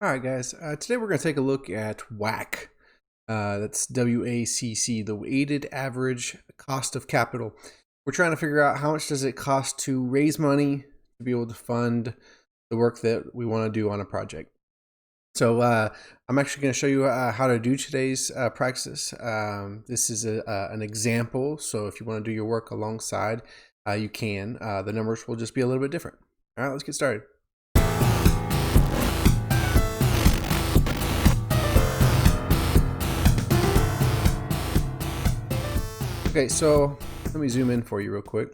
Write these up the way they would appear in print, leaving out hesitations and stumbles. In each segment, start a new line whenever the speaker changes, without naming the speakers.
All right, guys. Today we're going to take a look at WACC. That's WACC, the weighted average cost of capital. We're trying to figure out how much does it cost to raise money to be able to fund the work that we want to do on a project. So I'm actually going to show you how to do today's practice. This is an example, so if you want to do your work alongside, you can. The numbers will just be a little bit different. All right, let's get started. Okay, so let me zoom in for you real quick.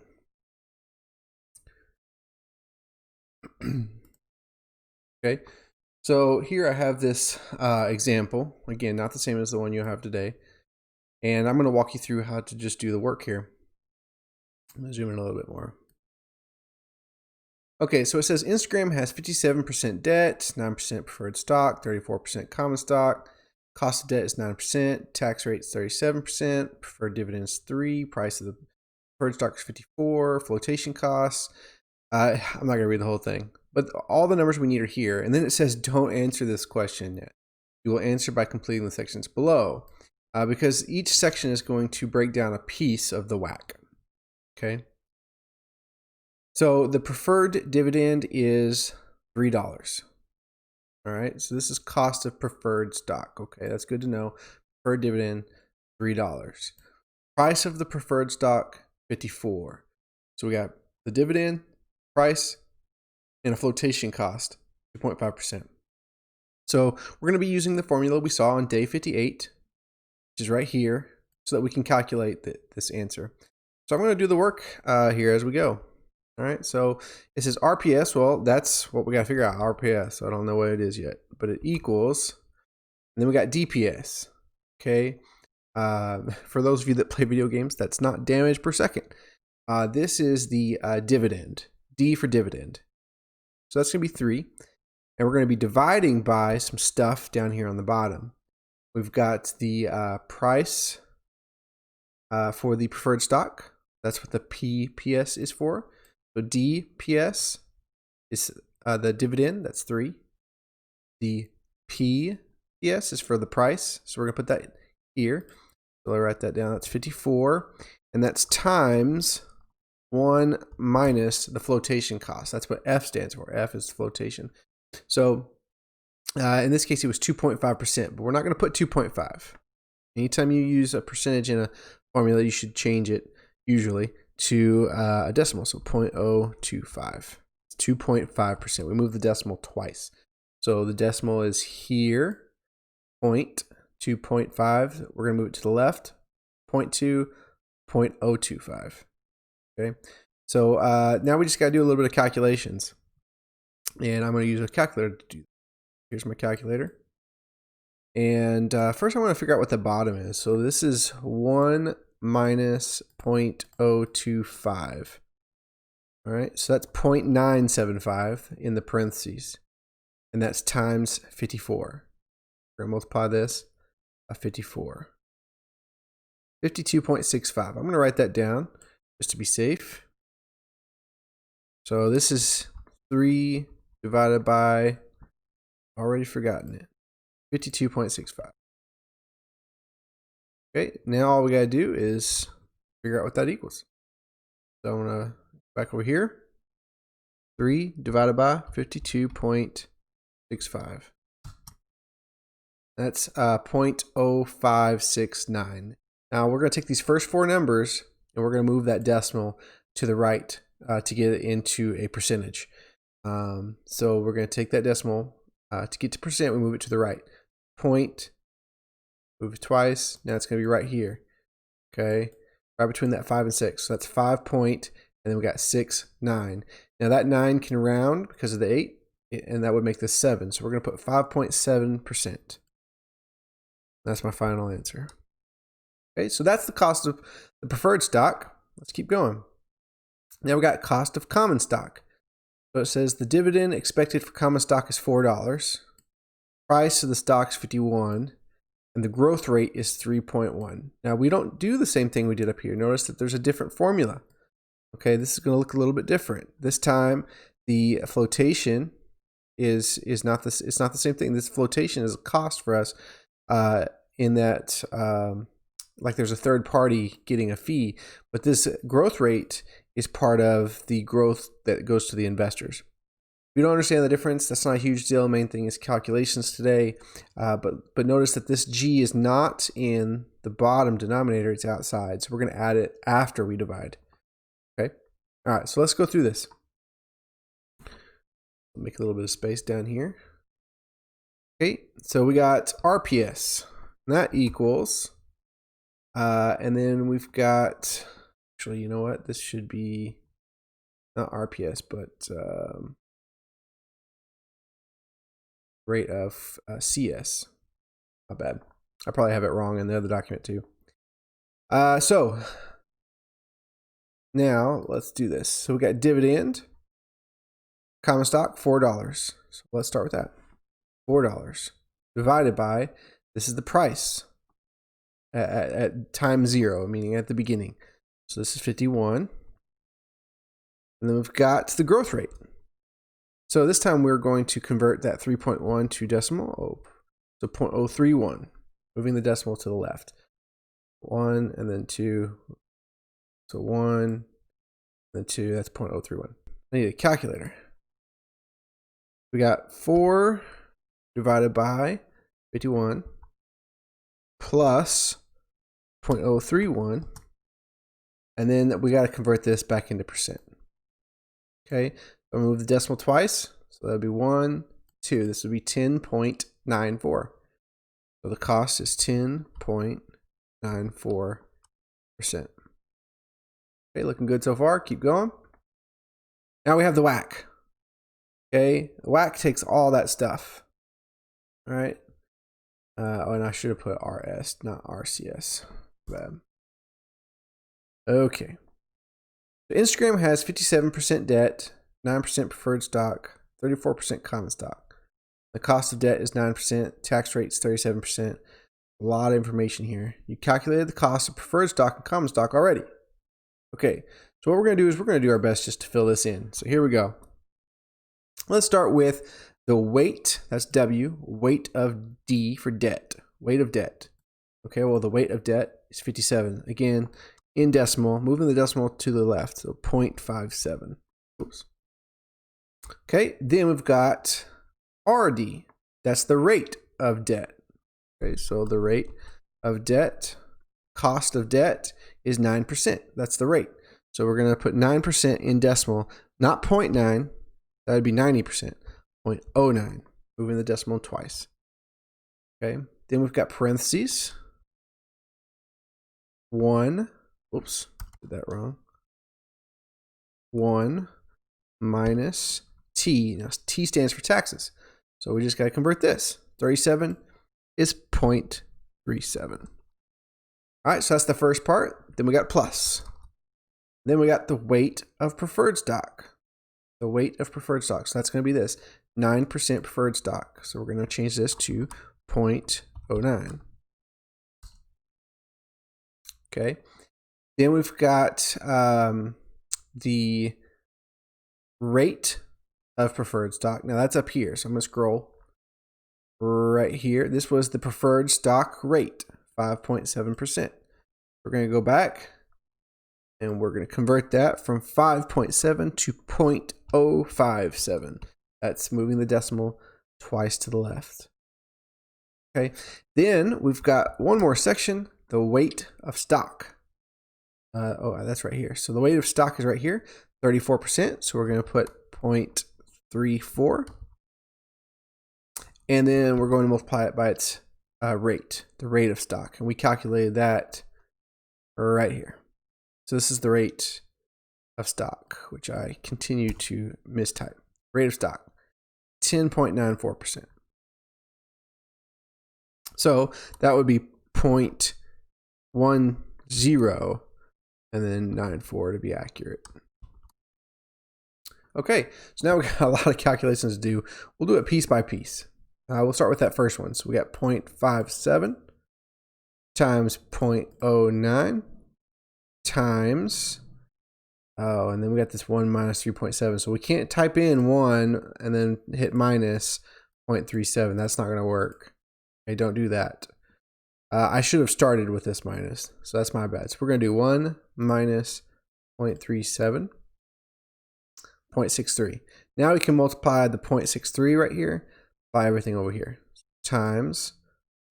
Okay, so here I have this example. Again, not the same as the one you have today. And I'm going to walk you through how to just do the work here. I'm going to zoom in a little bit more. Okay, so it says Instagram has 57% debt, 9% preferred stock, 34% common stock. Cost of debt is 9%, tax rate is 37%, preferred dividends 3, price of the preferred stock is 54, flotation costs. I'm not going to read the whole thing, but all the numbers we need are here. And then it says don't answer this question yet. You will answer by completing the sections below because each section is going to break down a piece of the WACC. Okay. So the preferred dividend is $3. All right, so this is cost of preferred stock. Okay, that's good to know. Preferred dividend, $3. Price of the preferred stock, 54. So we got the dividend, price, and a flotation cost, 2.5%. So we're going to be using the formula we saw on day 58, which is right here, so that we can calculate this answer. So I'm going to do the work here as we go. All right, so it says RPS. Well, that's what we got to figure out, RPS. So I don't know what it is yet, but it equals, and then we got DPS. Okay, for those of you that play video games, that's not damage per second. This is the dividend, D for dividend. So that's going to be 3. And we're going to be dividing by some stuff down here on the bottom. We've got the price for the preferred stock. That's what the PPS is for. So DPS is the dividend, that's 3. The PPS is for the price, so we're going to put that here. So I'll write that down, that's 54. And that's times 1 minus the flotation cost. That's what F stands for. F is flotation. So in this case, it was 2.5%, but we're not going to put 2.5. Anytime you use a percentage in a formula, you should change it usually to a decimal, so 0.025. It's 2.5%. We move the decimal twice. So the decimal is here, 2.5. We're going to move it to the left, 0.2, 0.025. Okay, so now we just got to do a little bit of calculations. And I'm going to use a calculator to do that. Here's my calculator. And first I want to figure out what the bottom is. So this is 1 minus 0.025. All right, so that's 0.975 in the parentheses, and that's times 54. We're gonna multiply this by 54. 52.65. I'm gonna write that down just to be safe. So this is 3 divided by, already forgotten it, 52.65. Okay, now all we gotta do is figure out what that equals. So I'm gonna back over here. 3 divided by 52.65. That's 0.0569. Now we're gonna take these first 4 numbers and we're gonna move that decimal to the right to get it into a percentage. So we're gonna take that decimal to get to percent. We move it to the right. Move it twice. Now it's going to be right here. Okay. Right between that 5 and 6. So that's 5 point, and then we got 6, 9. Now that 9 can round because of the 8, and that would make this 7. So we're going to put 5.7%. That's my final answer. Okay. So that's the cost of the preferred stock. Let's keep going. Now we got cost of common stock. So it says the dividend expected for common stock is $4. Price of the stock is 51. And the growth rate is 3.1. Now we don't do the same thing we did up here. Notice that there's a different formula. Okay, this is going to look a little bit different. This time the flotation is not this. It's not the same thing. This flotation is a cost for us in that like there's a third party getting a fee, but this growth rate is part of the growth that goes to the investors. If you don't understand the difference, that's not a huge deal. The main thing is calculations today. But notice that this G is not in the bottom denominator, it's outside. So we're going to add it after we divide. Okay. All right, so let's go through this. Make a little bit of space down here. Okay, so we got RPS. And that equals, and then we've got, actually, you know what? This should be not RPS, but rate of CS. Not bad. I probably have it wrong in the other document too. So now let's do this. So we got dividend, common stock, $4. So let's start with that. $4 divided by, this is the price at time 0, meaning at the beginning. So this is 51. And then we've got the growth rate. So this time we're going to convert that 3.1 to decimal. So 0.031, moving the decimal to the left. 1 and then 2. So 1 and then 2, that's 0.031. I need a calculator. We got 4 divided by 51 plus 0.031. And then we got to convert this back into percent. Okay, so move the decimal twice. So that would be 1, 2. This would be 10.94. So the cost is 10.94%. Okay, looking good so far. Keep going. Now we have the WACC. Okay, the WACC takes all that stuff. All right. Oh, and I should have put RS, not RCS. Bad. Okay. So Instagram has 57% debt, 9% preferred stock, 34% common stock. The cost of debt is 9%, tax rate is 37%. A lot of information here. You calculated the cost of preferred stock and common stock already. Okay, so what we're going to do is we're going to do our best just to fill this in. So here we go. Let's start with the weight, that's W, weight of D for debt, weight of debt. Okay, well the weight of debt is 57. Again, in decimal, moving the decimal to the left, so 0.57. Oops. Okay, then we've got RD, that's the rate of debt. Okay, so the rate of debt, cost of debt is 9%. That's the rate. So we're going to put 9% in decimal, not 0.9, that would be 90%, 0.09, moving the decimal twice. Okay, then we've got parentheses, 1, oops, did that wrong, 1 minus T. Now T stands for taxes. So we just got to convert this. 37 is 0.37. All right, so that's the first part. Then we got plus. Then we got the weight of preferred stock. The weight of preferred stock. So that's going to be this, 9% preferred stock. So we're going to change this to 0.09. Okay. Then we've got the rate of preferred stock. Now that's up here. So I'm going to scroll right here. This was the preferred stock rate, 5.7%. We're going to go back and we're going to convert that from 5.7 to 0.057. That's moving the decimal twice to the left. Okay. Then we've got one more section, the weight of stock. Oh, that's right here. So the weight of stock is right here, 34%. So we're going to put 0.34. And then we're going to multiply it by its rate, the rate of stock. And we calculated that right here. So this is the rate of stock, which I continue to mistype. Rate of stock, 10.94%. So that would be 0.10 and then 94 to be accurate. Okay, so now we got a lot of calculations to do. We'll do it piece by piece. We'll start with that first one. So we got 0.57 times 0.09 times Oh, and then we got this 1 minus 3.7. So we can't type in 1 and then hit minus 0.37. That's not going to work. Okay, don't do that. I should have started with this minus. So that's my bad. So we're going to do 1 minus 0.37, 0.63. Now we can multiply the 0.63 right here by everything over here. Times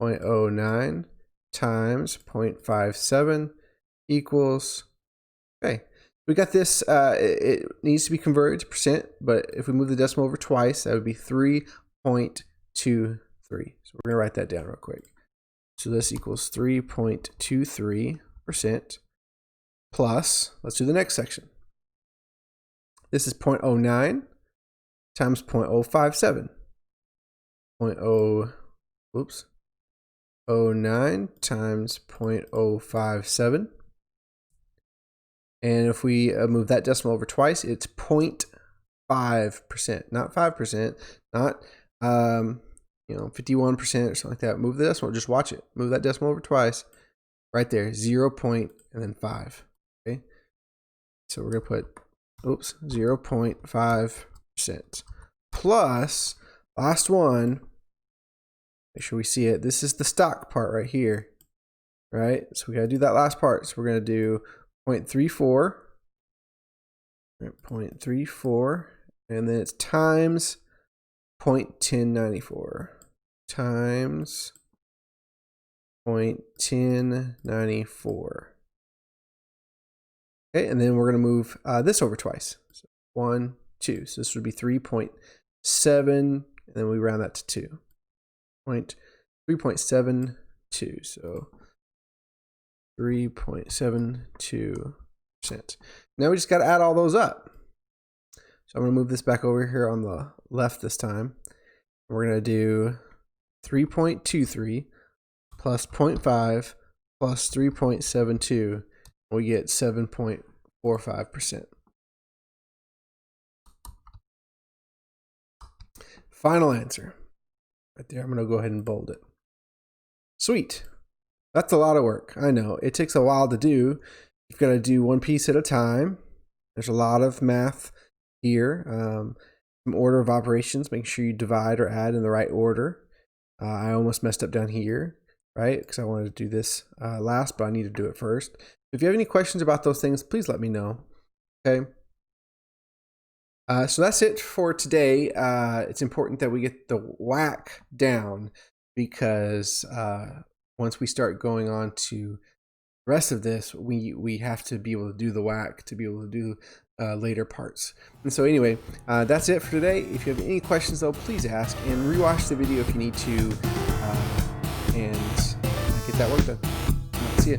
0.09 times 0.57 equals, okay. We got this, it needs to be converted to percent, but if we move the decimal over twice, that would be 3.23. So we're gonna write that down real quick. So this equals 3.23% plus, let's do the next section. This is 0.09 times 0.057. 0.09 times 0.057. And if we move that decimal over twice, it's 0.5%, not 5%, not 51% or something like that. Move the decimal, just watch it. Move that decimal over twice, right there, 0. And then 5. Okay, so we're gonna put 0.5% plus last one. Make sure we see it. This is the stock part right here, right? So we gotta do that last part. So we're gonna do 0.34, 0.34, and then it's times 0.1094 times 0.1094. Okay, and then we're going to move this over twice. So 1, 2. So this would be 3.7, and then we round that to 2. 3.72. So 3.72%. Now we just got to add all those up. So I'm going to move this back over here on the left this time. We're going to do 3.23 plus 0.5 plus 3.72. We get 7.45%. Final answer. Right there, I'm going to go ahead and bold it. Sweet. That's a lot of work. I know. It takes a while to do. You've got to do one piece at a time. There's a lot of math here. Some order of operations. Make sure you divide or add in the right order. I almost messed up down here, right? Because I wanted to do this last, but I need to do it first. If you have any questions about those things, please let me know. Okay. So that's it for today. It's important that we get the WACC down because once we start going on to the rest of this, we have to be able to do the WACC to be able to do later parts. And so anyway, that's it for today. If you have any questions though, please ask and rewatch the video if you need to and get that work done. See ya.